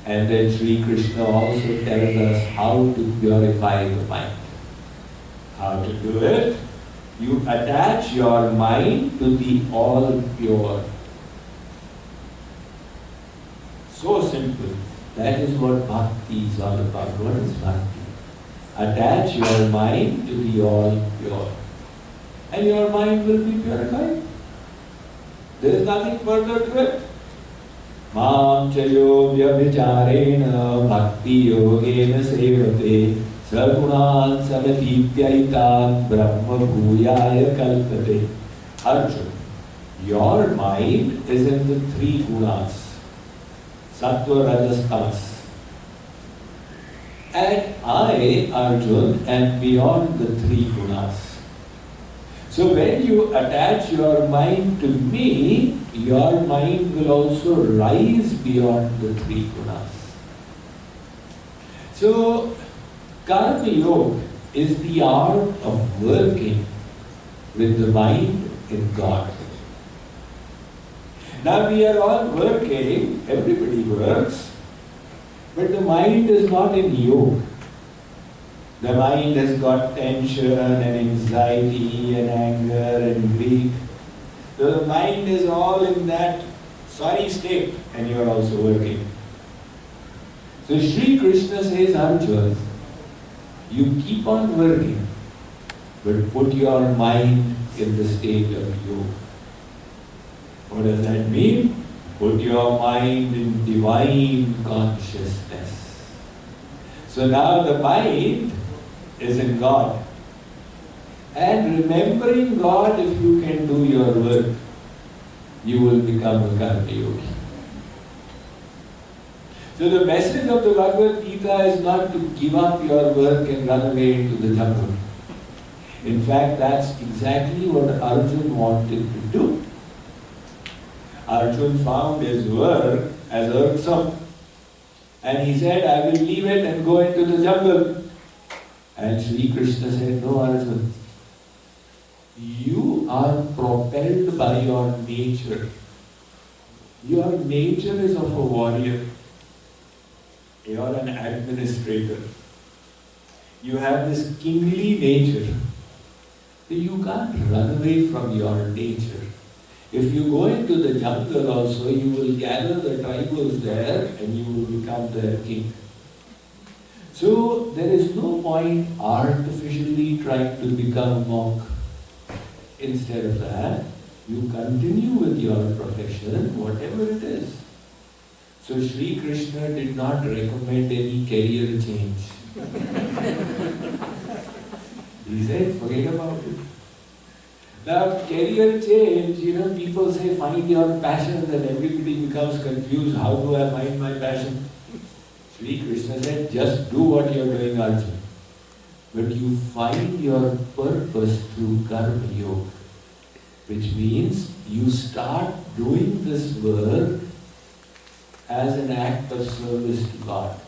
And then Sri Krishna also tells us how to purify the mind. How to do it? You attach your mind to the all pure. So simple. That is what bhakti is all about. What is bhakti? Attach your mind to the all pure. And your mind will be purified. There is nothing further to it. Mam chayo vyabhicharena bhakti yogena sevate sargunan samatipyaitan brahma bhuyaya kalpate. Arjuna, your mind is in the three gunas. Sattva, Rajas, Tamas. And I, Arjuna, am beyond the three gunas. So when you attach your mind to me, your mind will also rise beyond the three gunas. So Karma Yoga is the art of working with the mind in God. Now we are all working, everybody works, but the mind is not in yoga. The mind has got tension and anxiety and anger and grief. So the mind is all in that sorry state and you are also working. So Sri Krishna says, Arjuna, you keep on working, but put your mind in the state of yoga. What does that mean? Put your mind in divine consciousness. So now the mind is in God. And remembering God, if you can do your work, you will become a Karma Yogi. So the message of the Bhagavad Gita is not to give up your work and run away into the jungle. In fact, that's exactly what Arjuna wanted to do. Arjuna found his work as irksome. And he said, I will leave it and go into the jungle. And Sri Krishna said, no, Arjuna. You are propelled by your nature. Your nature is of a warrior. You are an administrator. You have this kingly nature. You can't run away from your nature. If you go into the jungle also, you will gather the tribals there and you will become their king. So there is no point artificially trying to become a monk. Instead of that, you continue with your profession, whatever it is. So Sri Krishna did not recommend any career change. He said, forget about it. Now, career change, people say, find your passion, and everybody becomes confused. How do I find my passion? Sri Krishna said, just do what you are doing, Arjuna. But you find your purpose through Karma Yoga, which means you start doing this work as an act of service to God.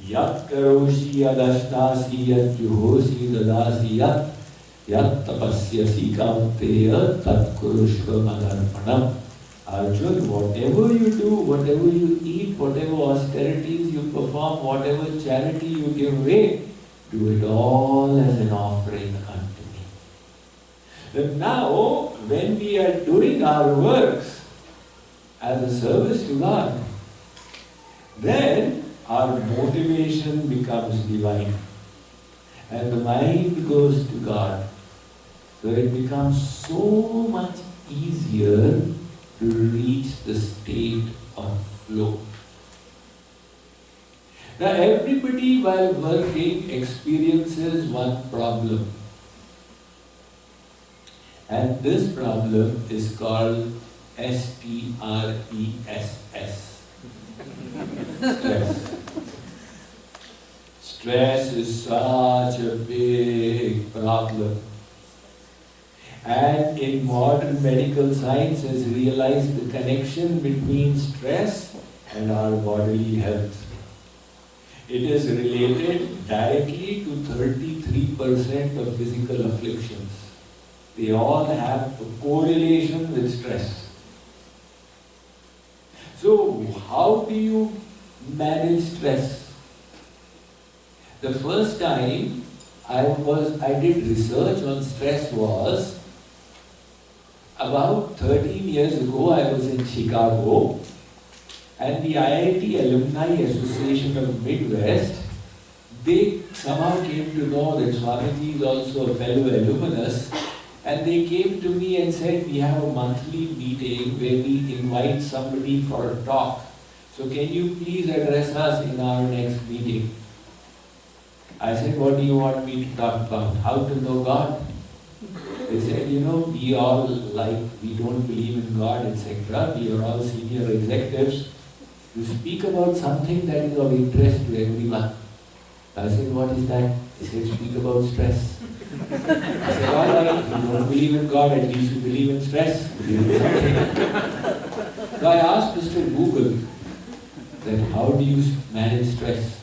Yat karoshi yadashtasi yat juhosi dadasi yat tapasyasi kaunteya tat kurushva madarpanam. Arjuna, whatever you do, whatever you eat, whatever austerities you perform, whatever charity you give away, do it all as an offering unto me. But now, when we are doing our works as a service to God, then our motivation becomes divine. And the mind goes to God. So it becomes so much easier to reach the state of flow. Now everybody while working experiences one problem. And this problem is called S-T-R-E-S-S. Stress. Stress is such a big problem. And in modern medical science has realized the connection between stress and our bodily health. It is related directly to 33% of physical afflictions. They all have a correlation with stress. So, how do you manage stress? The first time I did research on stress was about 13 years ago. I was in Chicago, and the IIT Alumni Association of Midwest, they somehow came to know that Swamiji is also a fellow alumnus, and they came to me and said, we have a monthly meeting where we invite somebody for a talk. So can you please address us in our next meeting? I said, what do you want me to talk about? How to know God? They said, we all we don't believe in God, etc. We are all senior executives. You speak about something that is of interest to everyone. I said, what is that? He said, speak about stress. I said, all right, if you don't believe in God, at least you believe in stress. Believe in something. So I asked Mr. Google that how do you manage stress?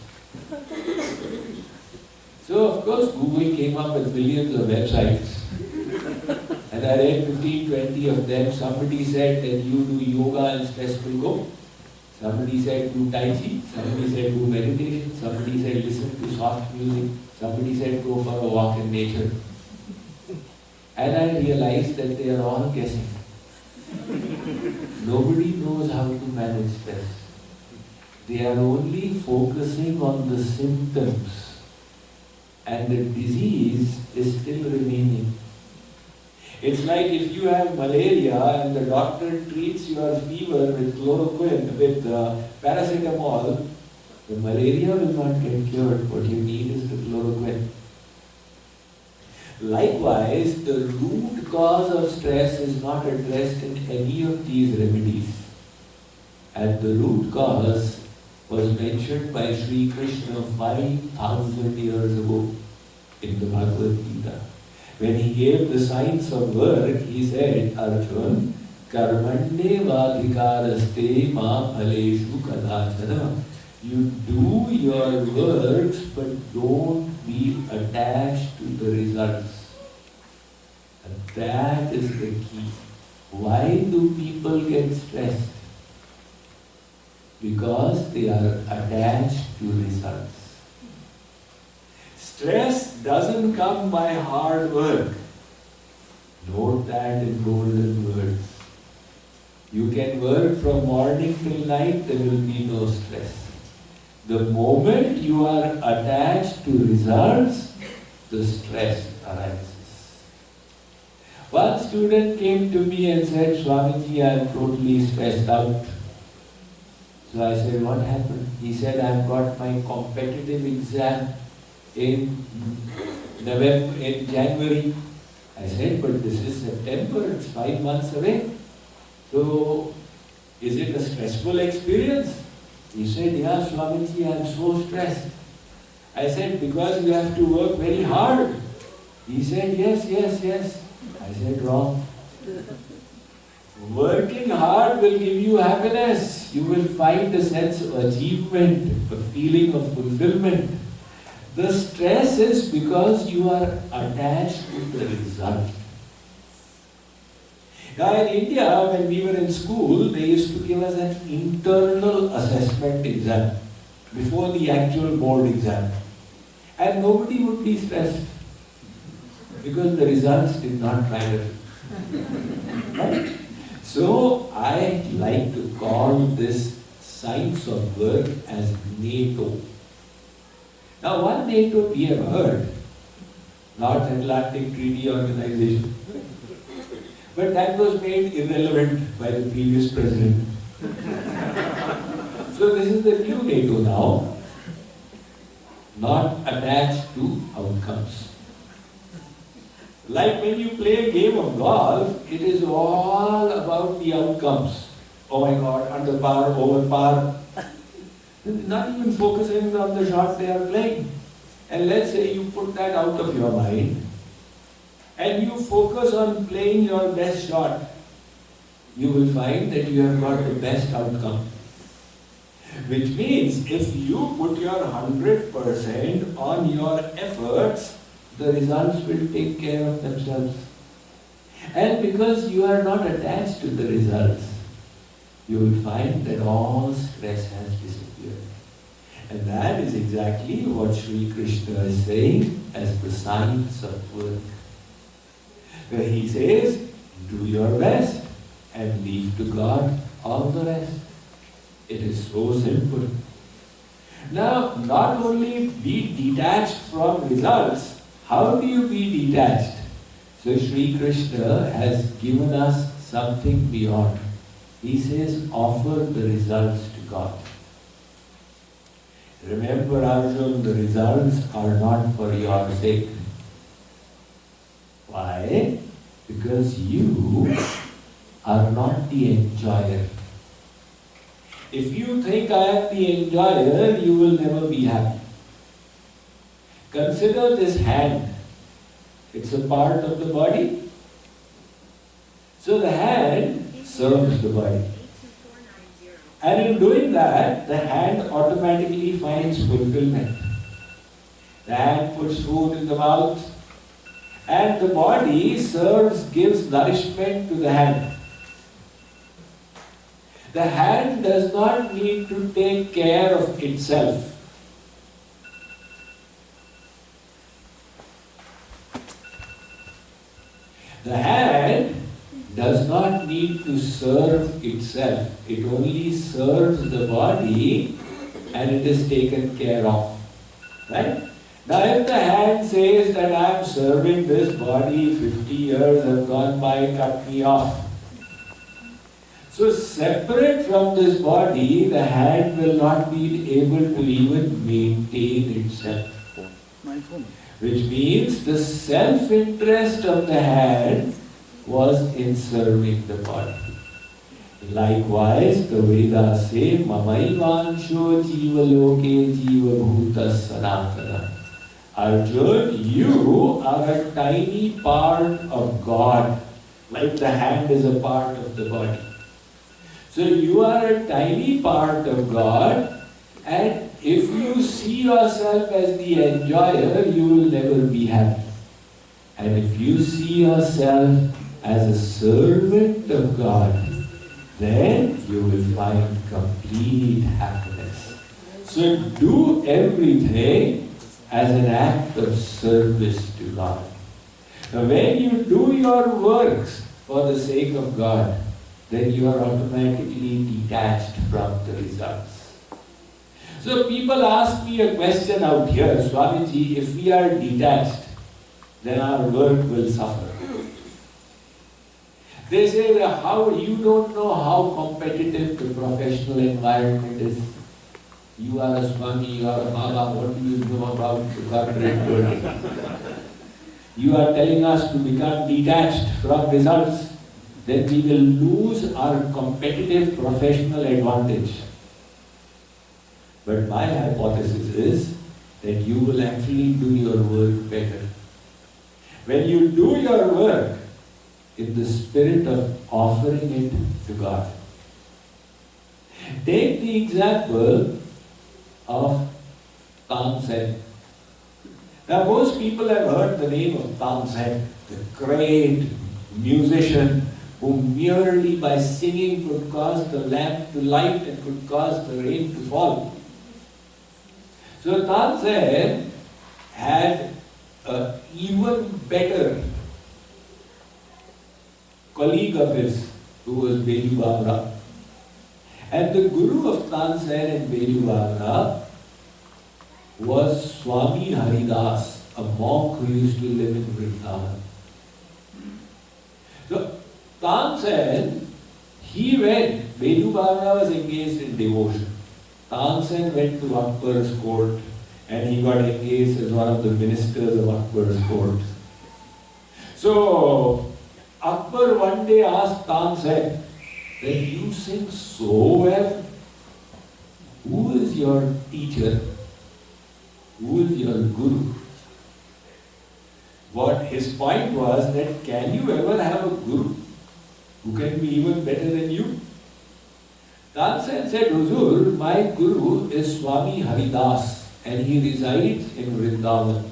So of course Google came up with millions of websites. And I read 15, 20 of them. Somebody said that you do yoga and stress will go. Somebody said do Tai Chi. Somebody said do meditation. Somebody said listen to soft music. Somebody said go for a walk in nature. And I realized that they are all guessing. Nobody knows how to manage stress. They are only focusing on the symptoms. And the disease is still remaining. It's like if you have malaria and the doctor treats your fever with chloroquine, with paracetamol, the malaria will not get cured. What you need is the chloroquine. Likewise, the root cause of stress is not addressed in any of these remedies. And the root cause was mentioned by Sri Krishna 5,000 years ago in the Bhagavad Gita. When he gave the science of work, he said, Arjun, karmande vadhikaraste ma phaleshu kadachana. You do your works, but don't be attached to the results. And that is the key. Why do people get stressed? Because they are attached to results. Stress doesn't come by hard work. Note that in golden words. You can work from morning till night, there will be no stress. The moment you are attached to results, the stress arises. One student came to me and said, Swamiji, I am totally stressed out. So I said, what happened? He said, I have got my competitive exam in January. I said, but this is September, it's 5 months away. So, is it a stressful experience? He said, yeah, Swamiji, I am so stressed. I said, because you have to work very hard. He said, yes. I said, wrong. Working hard will give you happiness. You will find a sense of achievement, a feeling of fulfillment. The stress is because you are attached to the result. Now in India, when we were in school, they used to give us an internal assessment exam before the actual board exam. And nobody would be stressed because the results did not matter. Right? So I like to call this science of work as NATO. Now one NATO we have heard, North Atlantic Treaty Organization, but that was made irrelevant by the previous president. So this is the new NATO now, not attached to outcomes. Like when you play a game of golf, it is all about the outcomes. Oh my God, under par, over par. Not even focusing on the shot they are playing. And let's say you put that out of your mind and you focus on playing your best shot. You will find that you have got the best outcome. Which means if you put your 100% on your efforts, the results will take care of themselves. And because you are not attached to the results, you will find that all stress has disappeared. And that is exactly what Sri Krishna is saying as the science of work. Where he says, do your best and leave to God all the rest. It is so simple. Now, not only be detached from results, how do you be detached? So Sri Krishna has given us something beyond. He says, offer the results to God. Remember, Arjun, the results are not for your sake. Why? Because you are not the enjoyer. If you think I am the enjoyer, you will never be happy. Consider this hand. It's a part of the body. So the hand serves the body. And in doing that, the hand automatically finds fulfillment. The hand puts food in the mouth, and the body gives nourishment to the hand. The hand does not need to take care of itself. The hand does not need to serve itself. It only serves the body and it is taken care of. Right? Now if the hand says that I am serving this body, 50 years have gone by, cut me off. So separate from this body, the hand will not be able to even maintain itself. Which means the self-interest of the hand was in serving the body. Likewise, the Vedas say, Mamaivansho jiva loke jiva bhuta sanatana. Arjun, you are a tiny part of God, like the hand is a part of the body. So you are a tiny part of God, and if you see yourself as the enjoyer, you will never be happy. And if you see yourself as a servant of God, then you will find complete happiness. So do everything as an act of service to God. Now when you do your works for the sake of God, then you are automatically detached from the results. So people ask me a question out here, Swamiji, if we are detached, then our work will suffer. They say that how you don't know how competitive the professional environment is. You are a Swami, you are a Baba, what do you know about the corporate world? You are telling us to become detached from results, then we will lose our competitive professional advantage. But my hypothesis is that you will actually do your work better. When you do your work in the spirit of offering it to God. Take the example of Tansen. Now most people have heard the name of Tansen, the great musician who merely by singing could cause the lamp to light and could cause the rain to fall. So Tansen had an even better colleague of his who was Belu Bamra. And the guru of Tansen and Belu Bamra was Swami Haridas, a monk who used to live in Vrindavan. So Tansen, he went, Belu Bamra was engaged in devotion. Tansen went to Akbar's court and he got engaged as one of the ministers of Akbar's court. So Akbar one day asked Tansen that you sing so well. Who is your teacher? Who is your guru? What his point was that can you ever have a guru who can be even better than you? Tansen said, Huzur, my guru is Swami Haridas and he resides in Vrindavan.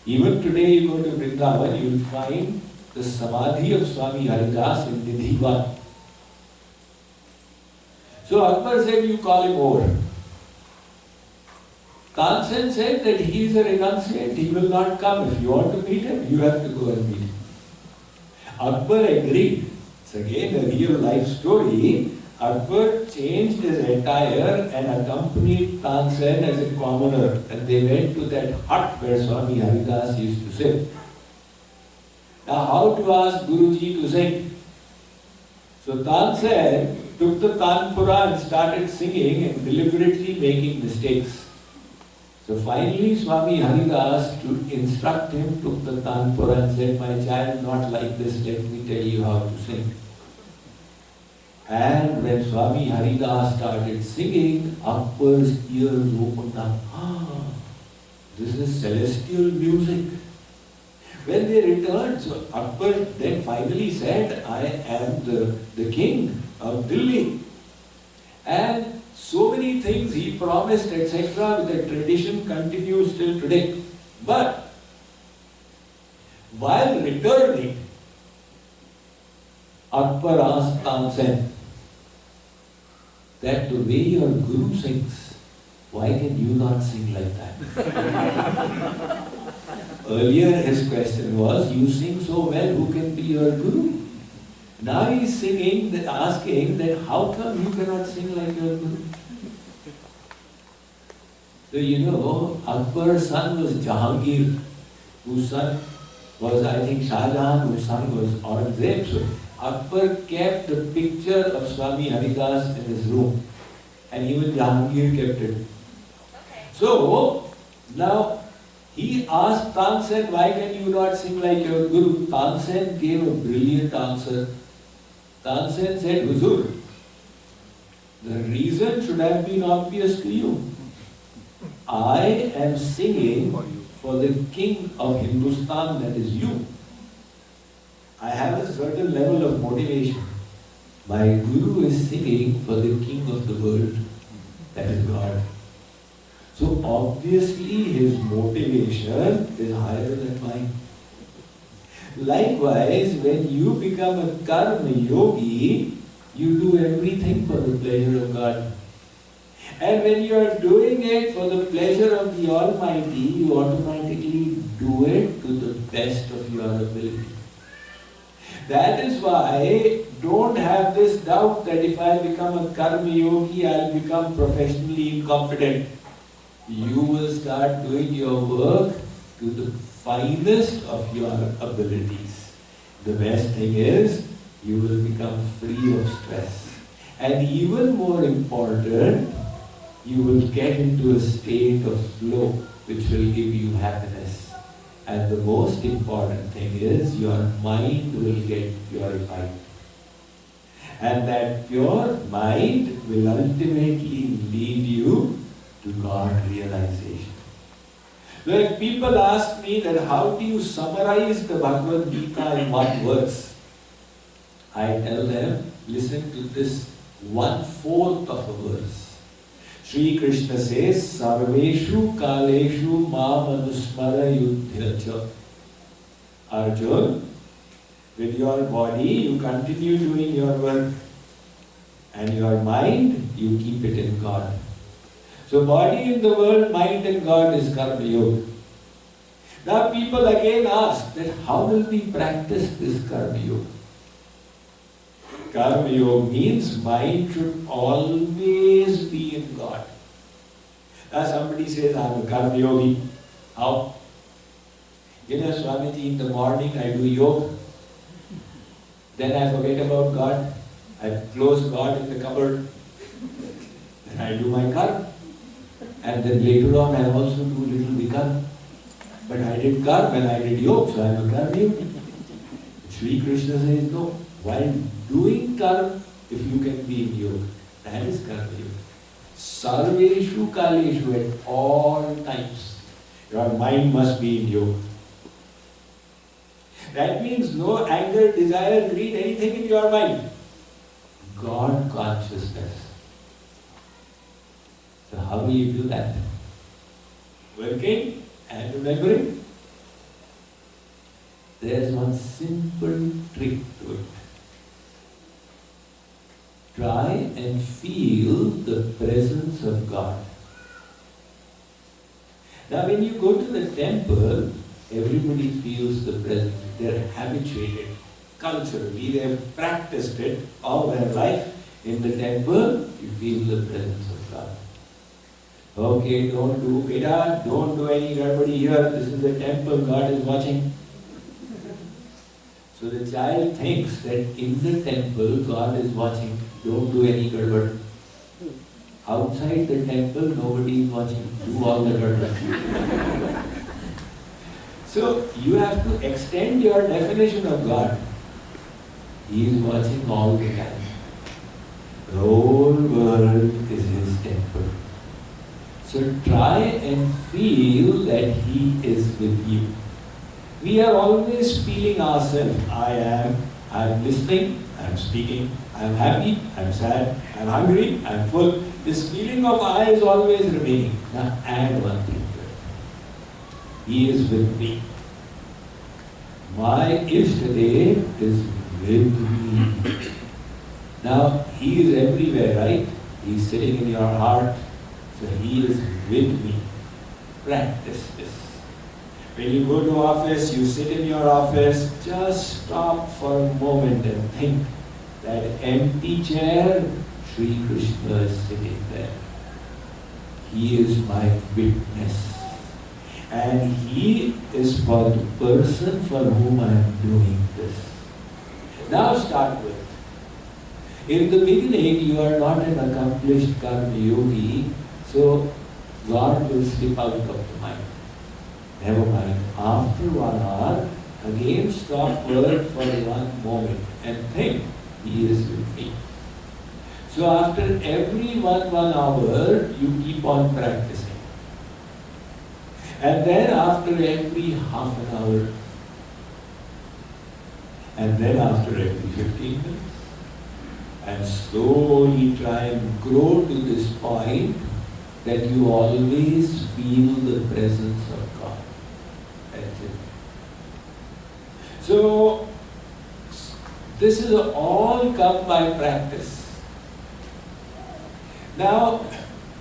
Even today you go to Vrindavan, you will find the Samadhi of Swami Haridas in Nidhivan. So Akbar said, you call him over. Tansen said that he is a renunciate, he will not come. If you want to meet him, you have to go and meet him. Akbar agreed. It's again a real life story. Akbar changed his attire and accompanied Tansen as a commoner, and they went to that hut where Swami Haridas used to sit. Now how to ask Guruji to sing? So Tansen took the Tanpura and started singing and deliberately making mistakes. So finally Swami Haridas, to instruct him, took the Tanpura and said, my child, not like this, let me tell you how to sing. And when Swami Haridas started singing, Akbar's ears opened up. Ah, this is celestial music. When they returned, so Akbar then finally said, I am the king of Delhi. And so many things he promised, etc., with the tradition continues till today. But while returning, Akbar asked Tansen that the way your Guru sings, why can you not sing like that? Earlier his question was, you sing so well, who can be your Guru? Now he is singing, asking that how come you cannot sing like your Guru? So you know, Akbar's son was Jahangir, whose son was, I think, Shah Jahan, whose son was Aurangzeb. So Akbar kept the picture of Swami Haridas in his room, and even Jahangir kept it. So now he asked Tansen, why can you not sing like your Guru? Tansen gave a brilliant answer. Tansen said, Huzur, the reason should have been obvious to you. I am singing for the king of Hindustan, that is you. I have a certain level of motivation. My Guru is singing for the king of the world, that is God. So obviously his motivation is higher than mine. Likewise, when you become a karma yogi, you do everything for the pleasure of God. And when you are doing it for the pleasure of the Almighty, you automatically do it to the best of your ability. That is why don't have this doubt that if I become a karma yogi, I will become professionally incompetent. You will start doing your work to the finest of your abilities. The best thing is, you will become free of stress. And even more important, you will get into a state of flow which will give you happiness. And the most important thing is, your mind will get purified. And that pure mind will ultimately lead you to God realization. So if people ask me that how do you summarize the Bhagavad Gita in one verse, I tell them, listen to this 1/4 of a verse. Sri Krishna says, Sarveshu Kaleshu Mam Anusmara Yudhyacha. Arjun, with your body you continue doing your work, and your mind you keep it in God. So body in the world, mind in God is Karma Yoga. Now people again ask that how will we practice this Karma Yoga? Karma Yoga means mind should always be in God. Now somebody says, I am a Karma Yogi. How? You know, Swamiji, in the morning I do yoga. Then I forget about God. I close God in the cupboard. Then I do my karma. And then later on I also do little vikarma. But I did karma and I did yoga, so I am a karma yogi. Sri Krishna says, no. While doing karma, if you can be in yoga, that is karma yoga. Sarveshu kaleshu, at all times, your mind must be in yoga. That means no anger, desire, greed, anything in your mind. God consciousness. So how will you do that? Working and remembering. there's one simple trick to it. Try and feel the presence of God. Now when you go to the temple, everybody feels the presence. They're habituated. Culturally, they have practiced it all their life. In the temple, you feel the presence of God. Okay, don't do any garbadi here. This is the temple, God is watching. So the child thinks that in the temple, God is watching. Don't do any garbadi. Outside the temple, nobody is watching. Do all the garbadi. So you have to extend your definition of God. He is watching all the time. The whole world is His temple. So try and feel that He is with you. We are always feeling ourselves. I am listening, I am speaking, I am happy, I am sad, I am hungry, I am full. This feeling of I is always remaining. Now add one thing to it. He is with me. My Ishtadev is with me. Now, He is everywhere, right? He is sitting in your heart, so He is with me. Practice this. When you go to office, you sit in your office, just stop for a moment and think, that empty chair, Sri Krishna is sitting there. He is my witness. And He is for the person for whom I am doing this. Now start with. In the beginning, you are not an accomplished karma yogi, so God will slip out of the mind. Never mind. After 1 hour, again stop work for 1 moment and think, He is with me. So after every 1 hour, you keep on practicing. And then after every half an hour, and then after every 15 minutes, and slowly try and grow to this point that you always feel the presence of God. That's it. So, this is all come by practice. Now,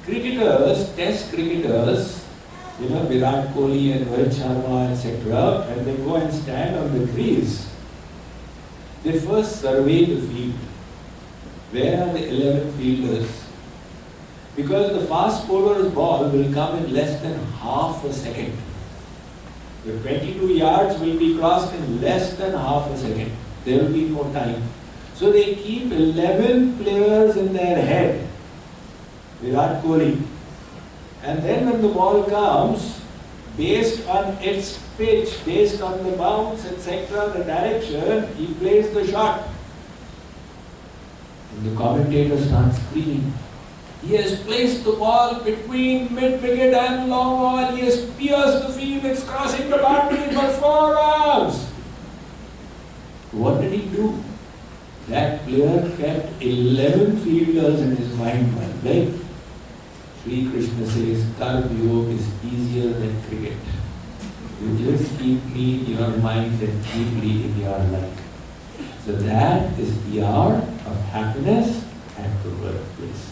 test cricketers, Virat Kohli and Rohit Sharma, etc., when they go and stand on the crease, they first survey the field. Where are the 11 fielders? Because the fast bowler's ball will come in less than half a second. The 22 yards will be crossed in less than half a second. There will be no time. So they keep 11 players in their head. Virat Kohli. And then when the ball comes, based on its pitch, based on the bounce, etc., the direction, he plays the shot. And the commentator starts screaming, he has placed the ball between mid-wicket and long on, he has pierced the field, it's crossing the boundary for 4 hours. What did he do? That player kept 11 fielders in his mind, right? Sri Krishna says, Karma Yoga is easier than cricket. You just keep me in your mind and keep leading your life. So that is the art of happiness at the workplace.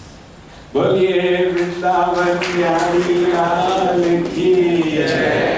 Boliye Vrindavan Bihari Lal ki jai.